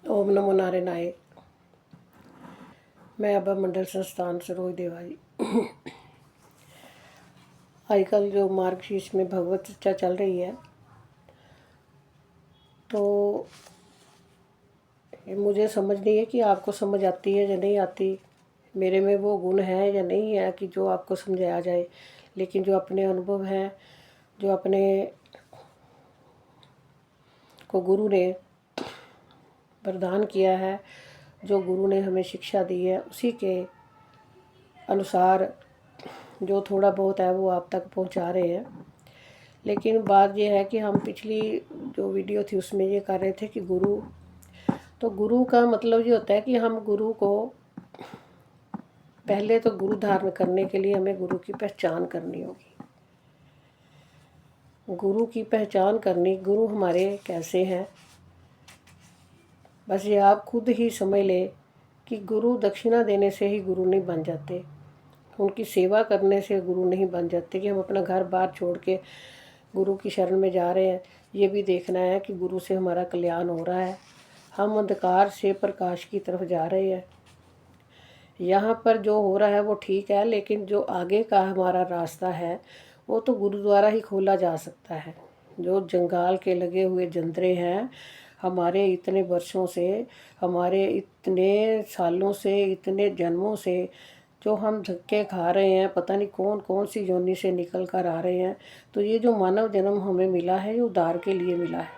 ओम नमो नारायणाय। मैं अभय मंडल संस्थान सरोज देवाई। आजकल जो मार्गशीर्ष में भगवत चर्चा चल रही है, तो मुझे समझ नहीं है कि आपको समझ आती है या नहीं आती, मेरे में वो गुण है या नहीं है कि जो आपको समझाया जाए। लेकिन जो अपने अनुभव हैं, जो अपने को गुरु ने वरदान किया है, जो गुरु ने हमें शिक्षा दी है, उसी के अनुसार जो थोड़ा बहुत है वो आप तक पहुंचा रहे हैं। लेकिन बात ये है कि हम पिछली जो वीडियो थी उसमें ये कर रहे थे कि गुरु का मतलब ये होता है कि हम गुरु को पहले तो गुरु धारण करने के लिए हमें गुरु की पहचान करनी होगी। गुरु की पहचान करनी, गुरु हमारे कैसे हैं, बस ये आप खुद ही समझ ले कि गुरु दक्षिणा देने से ही गुरु नहीं बन जाते, उनकी सेवा करने से गुरु नहीं बन जाते। कि हम अपना घर बार छोड़ के गुरु की शरण में जा रहे हैं, ये भी देखना है कि गुरु से हमारा कल्याण हो रहा है, हम अंधकार से प्रकाश की तरफ जा रहे हैं। यहाँ पर जो हो रहा है वो ठीक है, लेकिन जो आगे का हमारा रास्ता है वो तो गुरु द्वारा ही खोला जा सकता है। जो जंगाल के लगे हुए जंतरे हैं, हमारे इतने वर्षों से, हमारे इतने सालों से, इतने जन्मों से जो हम धक्के खा रहे हैं, पता नहीं कौन कौन सी योनि से निकल कर आ रहे हैं। तो ये जो मानव जन्म हमें मिला है, ये उद्धार के लिए मिला है,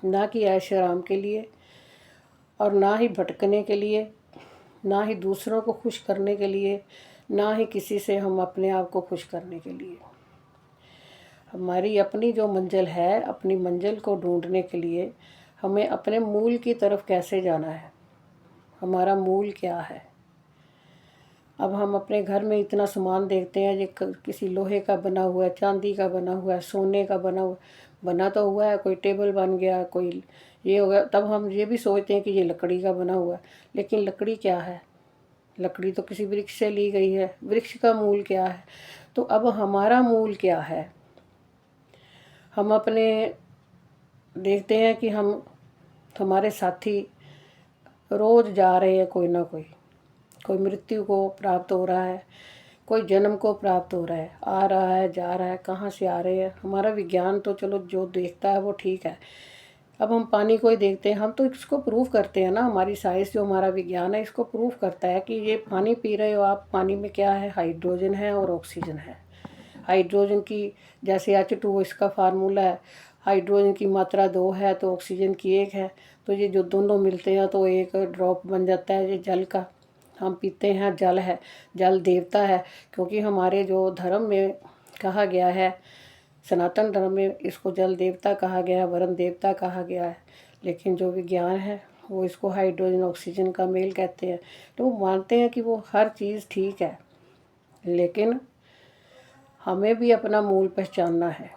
ना कि ऐश आराम के लिए, और ना ही भटकने के लिए, ना ही दूसरों को खुश करने के लिए, ना ही किसी से हम अपने आप को खुश करने के लिए। हमारी अपनी जो मंजिल है, अपनी मंजिल को ढूंढने के लिए हमें अपने मूल की तरफ कैसे जाना है, हमारा मूल क्या है। अब हम अपने घर में इतना सामान देखते हैं, ये किसी लोहे का बना हुआ है, चांदी का बना हुआ है, सोने का बना तो हुआ है, कोई टेबल बन गया, कोई ये हो गया, तब हम ये भी सोचते हैं कि ये लकड़ी का बना हुआ है। लेकिन लकड़ी क्या है? लकड़ी तो किसी वृक्ष से ली गई है, वृक्ष का मूल क्या है? तो अब हमारा मूल क्या है? हम अपने देखते हैं कि हमारे साथी रोज़ जा रहे हैं, कोई ना कोई मृत्यु को प्राप्त हो रहा है, कोई जन्म को प्राप्त हो रहा है, आ रहा है, जा रहा है, कहाँ से आ रहे हैं। हमारा विज्ञान तो चलो जो देखता है वो ठीक है। अब हम पानी को ही देखते हैं, हम तो इसको प्रूफ करते हैं ना, हमारी साइंस जो हमारा विज्ञान है इसको प्रूफ करता है कि ये पानी पी रहे हो आप, पानी में क्या है? हाइड्रोजन है और ऑक्सीजन है। हाइड्रोजन की जैसे H2O इसका फार्मूला है, हाइड्रोजन की मात्रा 2 है तो ऑक्सीजन की 1 है, तो ये जो दोनों मिलते हैं तो एक ड्रॉप बन जाता है ये जल का, हम पीते हैं, जल है, जल देवता है। क्योंकि हमारे जो धर्म में कहा गया है, सनातन धर्म में इसको जल देवता कहा गया है, वरुण देवता कहा गया है। लेकिन जो विज्ञान है वो इसको हाइड्रोजन ऑक्सीजन का मेल कहते हैं। तो वो मानते हैं कि वो हर चीज़ ठीक है, लेकिन हमें भी अपना मूल पहचानना है।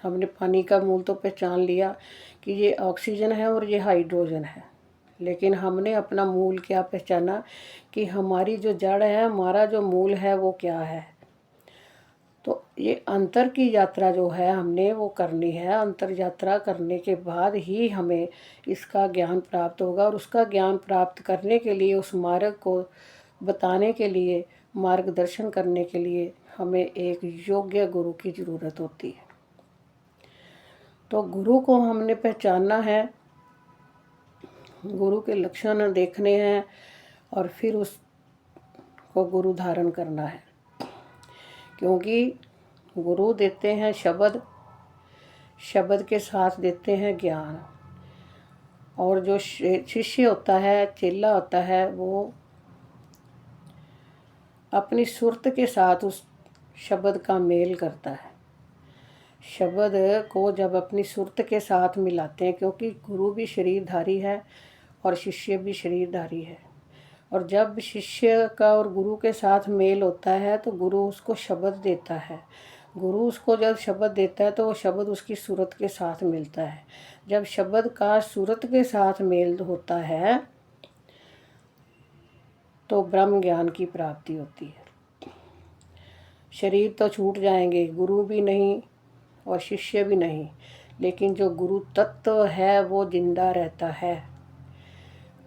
हमने पानी का मूल तो पहचान लिया कि ये ऑक्सीजन है और ये हाइड्रोजन है, लेकिन हमने अपना मूल क्या पहचाना कि हमारी जो जड़ है, हमारा जो मूल है वो क्या है। तो ये अंतर की यात्रा जो है हमने वो करनी है। अंतर यात्रा करने के बाद ही हमें इसका ज्ञान प्राप्त होगा, और उसका ज्ञान प्राप्त करने के लिए, उस मार्ग को बताने के लिए, मार्गदर्शन करने के लिए हमें एक योग्य गुरु की ज़रूरत होती है। तो गुरु को हमने पहचानना है, गुरु के लक्षण देखने हैं, और फिर उसको गुरु धारण करना है। क्योंकि गुरु देते हैं शब्द, शब्द के साथ देते हैं ज्ञान, और जो शिष्य होता है, चेला होता है, वो अपनी सुरत के साथ उस शब्द का मेल करता है। शब्द को जब अपनी सुरत के साथ मिलाते हैं, क्योंकि गुरु भी शरीरधारी है और शिष्य भी शरीरधारी है, और जब शिष्य का और गुरु के साथ मेल होता है तो गुरु उसको शब्द देता है। गुरु उसको जब शब्द देता है तो वो शब्द उसकी सूरत के साथ मिलता है। जब शब्द का सूरत के साथ मेल होता है तो ब्रह्म ज्ञान की प्राप्ति होती है। शरीर तो छूट जाएंगे, गुरु भी नहीं और शिष्य भी नहीं, लेकिन जो गुरु तत्व है वो जिंदा रहता है।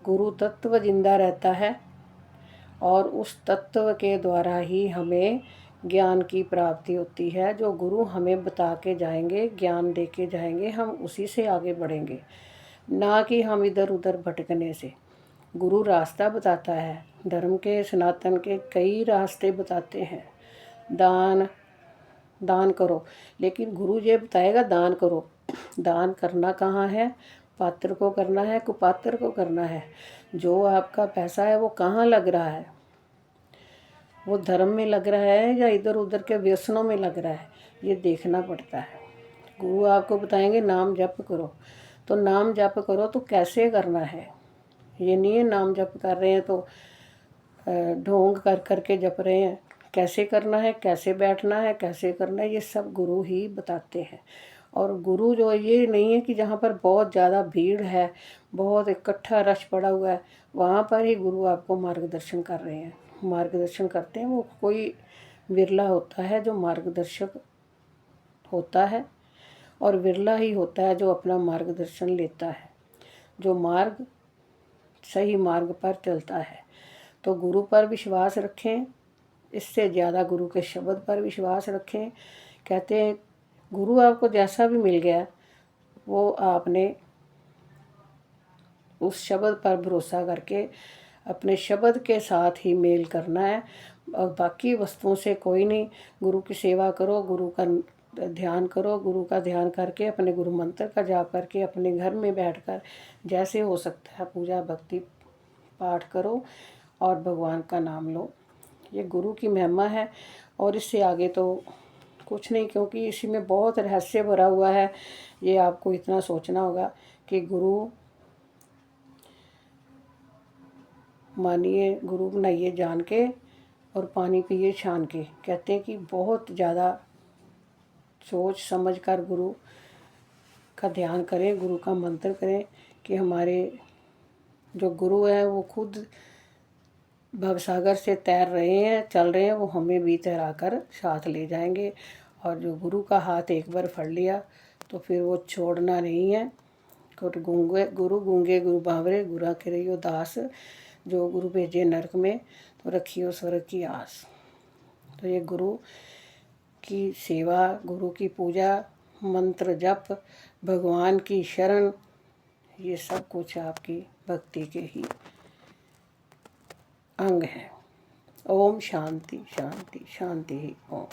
गुरु तत्व जिंदा रहता है और उस तत्व के द्वारा ही हमें ज्ञान की प्राप्ति होती है। जो गुरु हमें बता के जाएंगे, ज्ञान दे के जाएंगे, हम उसी से आगे बढ़ेंगे, ना कि हम इधर उधर भटकने से। गुरु रास्ता बताता है, धर्म के, सनातन के कई रास्ते बताते हैं। दान करो, लेकिन गुरु ये बताएगा दान करो। दान करना कहाँ है? पात्र को करना है, कुपात्र को करना है। जो आपका पैसा है वो कहाँ लग रहा है? वो धर्म में लग रहा है या इधर उधर के व्यसनों में लग रहा है? ये देखना पड़ता है। गुरु आपको बताएंगे नाम जप करो, तो नाम जप करो तो कैसे करना है? ये नहीं है नाम जप कर रहे हैं तो ढोंग कर करके जप रहे हैं। कैसे करना है, कैसे बैठना है, कैसे करना है, ये सब गुरु ही बताते हैं। और गुरु जो ये नहीं है कि जहाँ पर बहुत ज़्यादा भीड़ है, बहुत इकट्ठा रश पड़ा हुआ है, वहाँ पर ही गुरु आपको मार्गदर्शन कर रहे हैं। मार्गदर्शन करते हैं, वो कोई विरला होता है जो मार्गदर्शक होता है, और विरला ही होता है जो अपना मार्गदर्शन लेता है, जो मार्ग सही मार्ग पर चलता है। तो गुरु पर विश्वास रखें, इससे ज़्यादा गुरु के शब्द पर विश्वास रखें। कहते हैं गुरु आपको जैसा भी मिल गया वो आपने उस शब्द पर भरोसा करके अपने शब्द के साथ ही मेल करना है, और बाकी वस्तुओं से कोई नहीं। गुरु की सेवा करो, गुरु का ध्यान करो, गुरु का ध्यान करके अपने गुरु मंत्र का जाप करके अपने घर में बैठकर जैसे हो सकता है पूजा भक्ति पाठ करो और भगवान का नाम लो। ये गुरु की महिमा है, और इससे आगे तो कुछ नहीं, क्योंकि इसी में बहुत रहस्य भरा हुआ है। ये आपको इतना सोचना होगा कि गुरु मानिए, गुरु बनाइए जान के और पानी पिए छान के। कहते हैं कि बहुत ज़्यादा सोच समझ कर गुरु का ध्यान करें, गुरु का मंत्र करें कि हमारे जो गुरु हैं वो खुद भवसागर से तैर रहे हैं, चल रहे हैं, वो हमें भी तैरा कर साथ ले जाएंगे। और जो गुरु का हाथ एक बार फड़ लिया तो फिर वो छोड़ना नहीं है। गुरु गूंगे गुरु बावरे, गुरा करियो दास, जो गुरु भेजे नरक में तो रखियो स्वर्ग की आस। तो ये गुरु की सेवा, गुरु की पूजा, मंत्र जप, भगवान की शरण, ये सब कुछ आपकी भक्ति के ही अंग है। ओम शांति शांति शांति ही ओम।